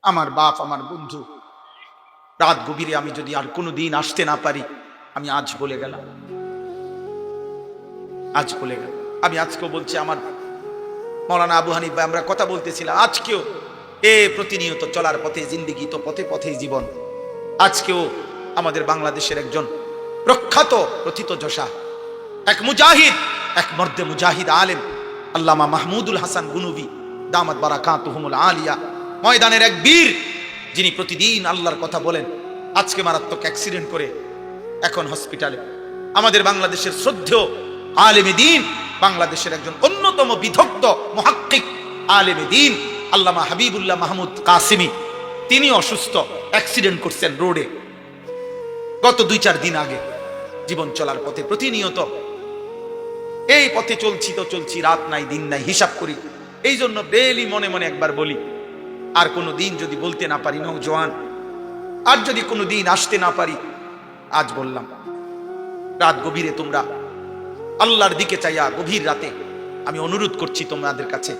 আমার বাপ, আমার বন্ধু, রাত গভীরে আমি যদি আর কোনো দিন আসতে না পারি, আমি আজ বলে গেলাম, আজ বলে গেলাম। আমি আজকেও বলছি, আমার মৌলানা আবু হানিফ ভাই, আমরা কথা বলতেছিলাম, আজকেও প্রতিনিয়ত চলার পথে জিন্দিগি, তো পথে পথে জীবন। আজকেও আমাদের বাংলাদেশের একজন প্রখ্যাত প্রথিতযশা, এক মুজাহিদ, এক মর্দে মুজাহিদ আলেম আল্লামা মাহমুদুল হাসান গুনবী দামাত বারাকাতুহুমুল আলিয়া, ময়দানের এক বীর, যিনি প্রতিদিন আল্লাহর কথা বলেন, আজকে মারাত্মক অ্যাক্সিডেন্ট করে এখন হসপিটালে। আমাদের বাংলাদেশের শ্রদ্ধেয় আলেমে দ্বীন, বাংলাদেশের একজন অন্যতম বিদগ্ধ মুহাক্কিক আলেমে দ্বীন আল্লামা হাবিবুল্লাহ মাহমুদ কাসিমি, তিনি অসুস্থ, অ্যাক্সিডেন্ট করছেন রোডে গত 2-4 দিন আগে। জীবন চলার পথে প্রতিনিয়ত এই পথে চলছি তো চলছি, রাত নাই দিন নাই, হিসাব করি। এই জন্য ডেইলি মনে মনে একবার বলি, আর কোনো দিন যদি বলতে না পারি নওজোয়ান, আর যদি কোনো দিন আসতে না পারি, আজ বললাম। রাত গভীরে তোমরা আল্লাহর দিকে চাইয়া, গভীর রাতে আমি অনুরোধ করছি তোমাদের কাছে।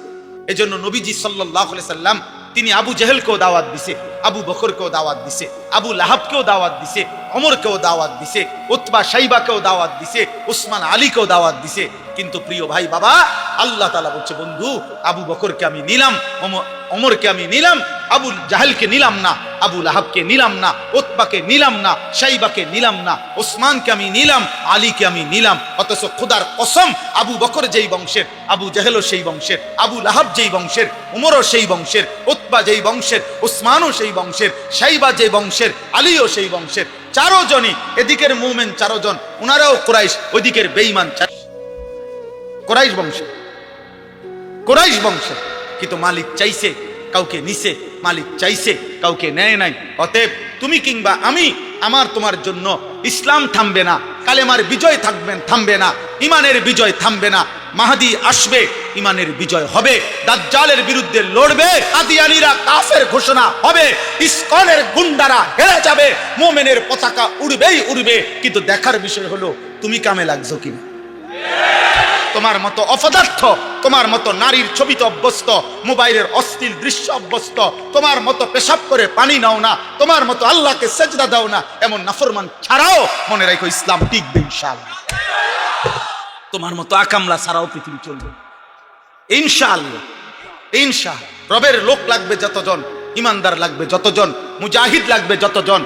এজন্য নবীজি সাল্লাল্লাহু আলাইহি সাল্লাম তিনি আবু জেহেলকেও দাওয়াত দিছে, আবু বকরকেও দাওয়াত দিছে, আবু লাহাবকেও দাওয়াত দিছে, ওমরকেও দাওয়াত দিছে, উতবা শাইবাকেও দাওয়াত দিছে, উসমান আলীকেও দাওয়াত দিছে। কিন্তু প্রিয় ভাই বাবা, আল্লাহ তাআলা বলছে, বন্ধু আবু বকরকে আমি নিলাম, ওমরকে আমি নিলাম, আবু জাহেলকে নিলাম না, আবু লাহাবকে নিলাম না, উতবাকে নিলাম না, শাইবাকে নিলাম না, উসমানকে আমি নিলাম, আলীকে আমি নিলাম। অথচ খোদার কসম, আবু বকর যেই বংশের, আবু জাহেলও সেই বংশের, আবু লাহাব যেই বংশের, উমরও সেই বংশের, উতবা যেই বংশের, উসমানও সেই বংশের, শাইবা যেই বংশের, আলীও সেই বংশের। 4 জনই, এদিকের মুমিন 4 জন, ওনারাও কুরাইশ, ওইদিকের বেঈমান কুরাইশ বংশের, কুরাইশ বংশের। কিন্তু মালিক চাইছে, কাউকে নিছে, মালিক চাইছে, কাউকে নেয় নাই। অতএব তুমি কিংবা আমি, আমার তোমার জন্য ইসলাম থামবে না, কালেমার বিজয় থামবে না, ইমানের বিজয় থামবে না। মাহদী আসবে, ইমানের বিজয় হবে, দাজ্জালের বিরুদ্ধে লড়বে, কাদিয়ানীরা কাফের ঘোষণা হবে, ইসকনের গুন্ডারা হেরে যাবে, মুমিনের পতাকা উড়বেই উড়বে। কিন্তু দেখার বিষয় হলো তুমি কামে লাগছো কিনা। তোমার মতো অপদার্থ, তোমার মতো নারীর ছবিতে অভ্যস্ত, মোবাইলের অশ্লীল দৃশ্য অভ্যস্ত, তোমার মতো পেশাব করে পানি নাও না, তোমার মতো আল্লাহকে সেজদা দাও না, এমন নাফরমান ছাড়াও মনে রাখো ইসলাম টিকবে ইনশাআল্লাহ। তোমার মতো আকামলা ছাড়াও পৃথিবী চলবে ইনশাআল্লাহ। ইনশাআল্লাহ রবের লোক লাগবে যতজন, ইমানদার লাগবে যতজন, মুজাহিদ লাগবে যতজন,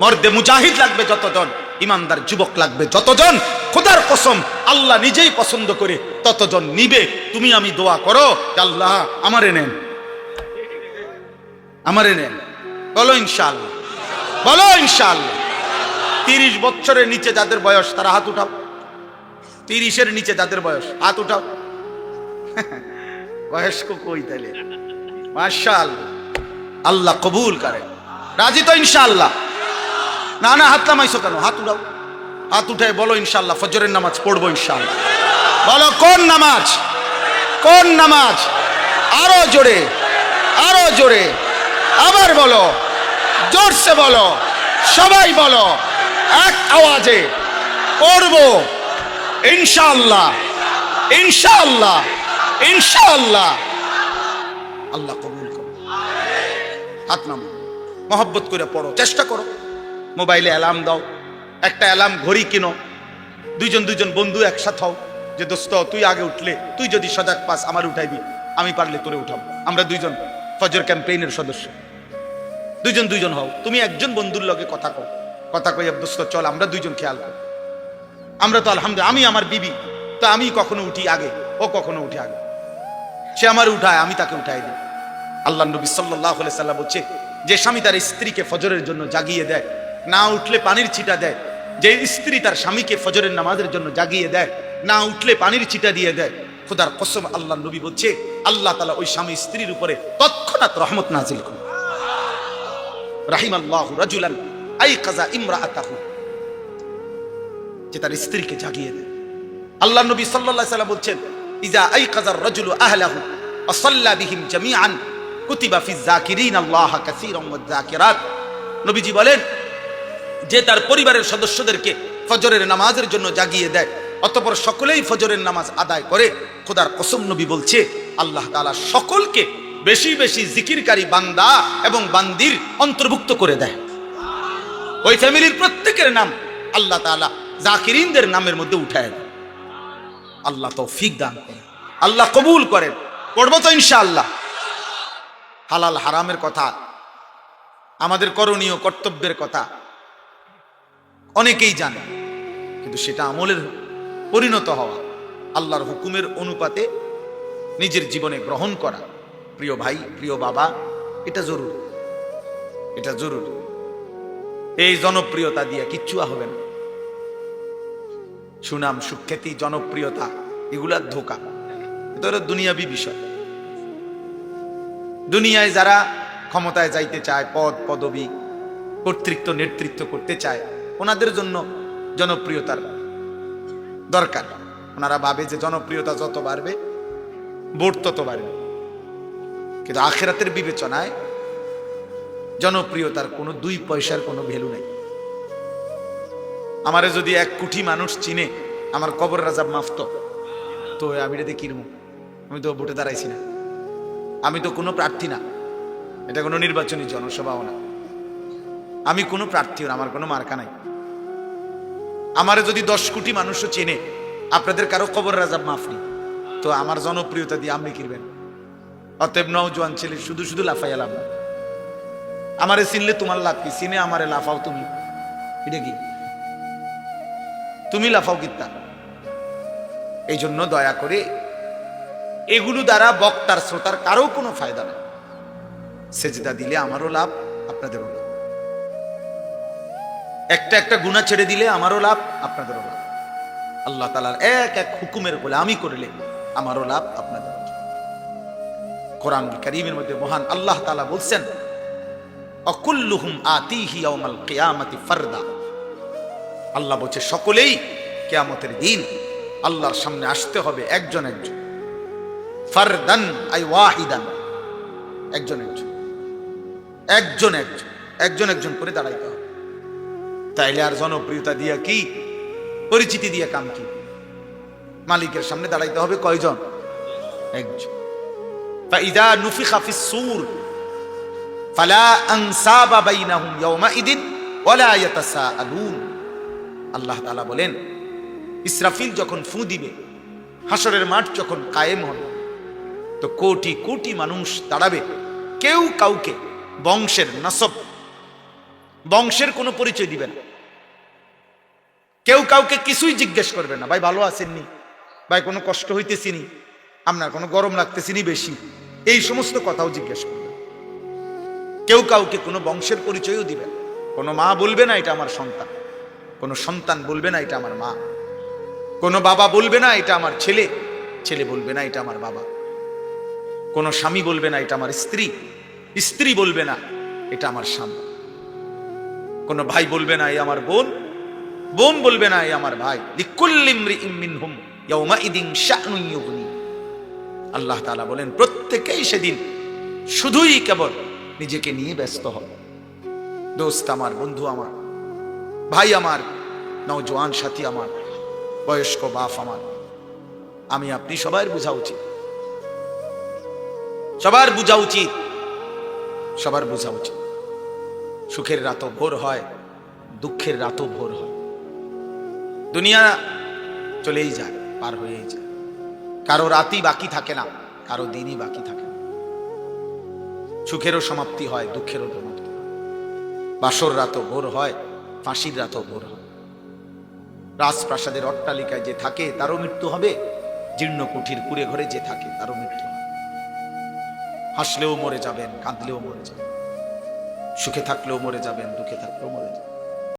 মর্দে মুজাহিদ লাগবে যতজন, ইমানদার যুবক লাগবে যতজন, খোদার কসম আল্লাহ নিজেই পছন্দ করে ততজন নিবে। তুমি আমি দোয়া করো, আল্লাহ আমারে নেন, আমারে নেন। বলো ইনশাআল্লাহ, বলো ইনশাআল্লাহ। 30 বছরের নিচে যাদের বয়স, তারা হাত উঠাও। 30-এর নিচে যাদের বয়স, হাত উঠাও। বয়স্ক কই তাইলে? মাশাআল্লাহ, আল্লাহ কবুল করে। রাজি তো ইনশাআল্লাহ? না না, হাত নামাইছো কেন? হাত উঠাও, হাত উঠায় বলো ইনশাআল্লাহ ফজরের নামাজ পড়বো ইনশাআল্লাহ। বলো কোন নামাজ, কোন নামাজ? আরো জোরে, আরো জোরে, আবার বলো, জোরসে বলো, সবাই বলো, এক আওয়াজে পড়বো ইনশাআল্লাহ, ইনশাআল্লাহ, ইনশাআল্লাহ। আল্লাহ কবুল করো। হাত নামো, মহব্বত করে পড়ো, চেষ্টা করো। মোবাইলে অ্যালার্ম দাও, একটা অ্যালার্ম ঘড়ি কিনো, 2জন বন্ধু একসাথে হও, যে দোস্ত তুই আগে উঠলে, তুই যদি সজাগ পাস আমার উঠাইবি, আমি পারলে তোরে উঠাবো। আমরা 2জন ফজর ক্যাম্পেইনের সদস্য, 2জন হও। তুমি একজন বন্ধুর লগে কথা কও, কথা কই দোস্ত চল আমরা 2জন খেয়াল করি। আমরা তো আলহামদুলিল্লাহ, আমি আমার বিবি তো আমি কখনো উঠি আগে, ও কখনো উঠে আগে, সে আমার উঠায়, আমি তাকে উঠাই দিই। আল্লাহ নবী সাল্লাল্লাহু আলাইহি সাল্লাম বলছে, যে স্বামী তার স্ত্রীকে ফজরের জন্য জাগিয়ে দেয়, না উঠলে পানির ছিটা দেয়, যে স্ত্রী তার স্বামীকে ফজরের নামাজের জন্য জাগিয়ে দেয়, না উঠলে পানির ছিটা দিয়ে দেয়, খোদার কসম আল্লাহ নবী বলছে আল্লাহ তাআলা ওই স্বামী স্ত্রীর উপরে তৎক্ষণাৎ রহমত নাজিল করে। রাহিমাল্লাহু রাজুলান আইকাযা ইমরাআতাহু, যে তার স্ত্রীকে জাগিয়ে দেয়। আল্লাহ নবী সাল্লাল্লাহু আলাইহি সাল্লাম বলছেন, ইজা আইকাযার রাজুলু আহলাহু ওয়া সাল্লা বিহিম জামিআন কুতিবা ফিজ যাকিরিন আল্লাহ কাসীরান ওয়াজ যাকিরাত। নবীজি বলেন, যে তার পরিবারের সদস্যদেরকে ফজরের নামাজের জন্য জাগিয়ে দেয়, অতঃপর সকলেই ফজরের নামাজ আদায় করে, খোদার কসম নবী বলছে আল্লাহ তাআলা সকলকে বেশি বেশি জিকিরকারী বান্দা এবং বান্দির অন্তর্ভুক্ত করে দেয়। ওই ফ্যামিলির প্রত্যেকের নাম আল্লাহ তাআলা জাকিরিনদের নামের মধ্যে উঠায় দেয়। আল্লাহ তৌফিক দান করেন, আল্লাহ কবুল করেন। পড়বো তো ইনশাআল্লাহ। হালাল হারামের কথা, আমাদের করণীয় কর্তব্যের কথা অনেকেই জানে, কিন্তু সেটা আমলের পরিণত হওয়া, আল্লাহর হুকুমের অনুপাতে নিজের জীবনে গ্রহণ করা, প্রিয় ভাই প্রিয় বাবা, এটা জরুরি, এটা জরুরি। এই জনপ্রিয়তা দিয়ে কিচ্ছু হবে না। সুনাম সুখ্যাতি জনপ্রিয়তা এগুলা ধোঁকা, এটা হলো দুনিয়াবি বিষয়। দুনিয়ায় যারা ক্ষমতায় যাইতে চায়, পদ পদবি কর্তৃত্ব নেতৃত্ব করতে চায়, ওনাদের জন্য জনপ্রিয়তার দরকার। ওনারা ভাবে যে জনপ্রিয়তা যত বাড়বে ভোট তত বাড়বে, কিন্তু আখিরাতের বিবেচনায় জনপ্রিয়তার কোনো 2 পয়সার কোনো ভ্যালু নেই। আমারে যদি 1 কোটি মানুষ চিনে, আমার কবর রাজাব মাফত, তো আমি এটা কিরম? আমি তো ভোটে দাঁড়াইছি না, আমি তো কোনো প্রার্থী না, এটা কোনো নির্বাচনী জনসভাও না, আমি কোনো প্রার্থীও না, আমার কোনো মার্কা নাই। আমারে যদি 10 কোটি মানুষও চেনে, আপনাদের কারো কবর রাজাব মাফ নেই, তো আমার জনপ্রিয়তা দিয়ে আপনি কিরবেন? অতএব নওজোয়ান ছেলে শুধু শুধু লাফাইয়া লাভ না। আমারে চিনলে তোমার লাভ কি? চিনে আমারে লাফাও তুমি, এটা কি? তুমি লাফাও কিত্তা? এই জন্য দয়া করে এগুলো দ্বারা বক্তার শ্রোতার কারো কোনো ফায়দা নেই। সেজদা দিলে আমারও লাভ, আপনাদেরও লাভ। একটা একটা গুনাহ ছেড়ে দিলে আমারও লাভ, আপনাদেরও লাভ। আল্লাহ তাআলার এক এক হুকুমের গোলামি করলে আমারও লাভ, আপনাদেরও লাভ। কোরআনুল কারীমের মধ্যে মহান আল্লাহ তাআলা বলছেন, অকুল্লুহুম আতিহি ইয়াউমাল কিয়ামাতি ফারদা। আল্লাহ বলছে সকলেই কিয়ামতের দিন আল্লাহর সামনে আসতে হবে একজন একজন। ফারদান আই ওয়াহিদান, একজন একজন, একজন একজন, একজন একজন করে দাঁড়াইতে হবে। তাইলে আর জনপ্রিয়তা দিয়া কি, পরিচিতি দিয়া কাম কি? মালিকের সামনে দাঁড়াইতে হবে কয়জন? একজন। ফাইদা নুফিখা ফিস সূর ফালা আনসাবা বাইনাহুম ইয়াওমাইদিন ওয়ালা ইয়াতাসাআলুন। আল্লাহ তাআলা বলেন, ইসরাফিল যখন ফু দিবে, হাসরের মাঠ যখন কায়েম হবে, তো কোটি কোটি মানুষ দাঁড়াবে, কেউ কাউকে বংশের নাসব, বংশের কোনো পরিচয় দিবে না। কেউ কাউকে কিছুই জিজ্ঞেস করবে না, ভাই ভালো আছেননি, ভাই কোনো কষ্ট হইতেছিনি, আপনার কোনো গরম লাগতেছিনি বেশি, এই সমস্ত কথাও জিজ্ঞেস করবে। কেউ কাউকে কোনো বংশের পরিচয়ও দিবে না। কোনো মা বলবে না এটা আমার সন্তান, কোনো সন্তান বলবে না এটা আমার মা, কোনো বাবা বলবে না এটা আমার ছেলে, ছেলে বলবে না এটা আমার বাবা, কোনো স্বামী বলবে না এটা আমার স্ত্রী, স্ত্রী বলবে না এটা আমার স্বামী, কোনো ভাই বলবে না এই আমার বোন, বোন বলবে না এই আমার ভাই। লিকুল্লি ইমরিইম মিনহুম ইয়াউমাইদিন শা'নুন ইউগনি। আল্লাহ তাআলা বলেন, প্রত্যেকেই সেদিন শুধুই কেবল নিজেকে নিয়ে ব্যস্ত হবে। দোস্ত আমার, বন্ধু আমার, ভাই আমার, নওজোয়ান সাথী আমার, বয়স্ক বাপ আমার, আমি আপনি সবার বোঝা উচিত, সবার বোঝা উচিত, সবার বোঝা উচিত। সুখের রাতও ভোর হয়, দুঃখের রাতও ভোর হয়। দুনিয়া চলেই যায়, পার হয়েই যায়। কারো রাতই বাকি থাকে না, কারো দিনই বাকি থাকে না। সুখেরও সমাপ্তি হয়, দুঃখেরও সমাপ্তি হয়। বাসর রাতও ভোর হয়, ফাঁসির রাতও ভোর হয়। রাজপ্রাসাদের অট্টালিকায় যে থাকে তারও মৃত্যু হবে, জীর্ণ কুঠির কুড়ে ঘরে যে থাকে তারও মৃত্যু হবে। হাসলেও মরে যাবেন, কাঁদলেও মরে যাবেন, সুখে থাকলেও মরে যাবেন, দুঃখে থাকলেও মরে যাবেন।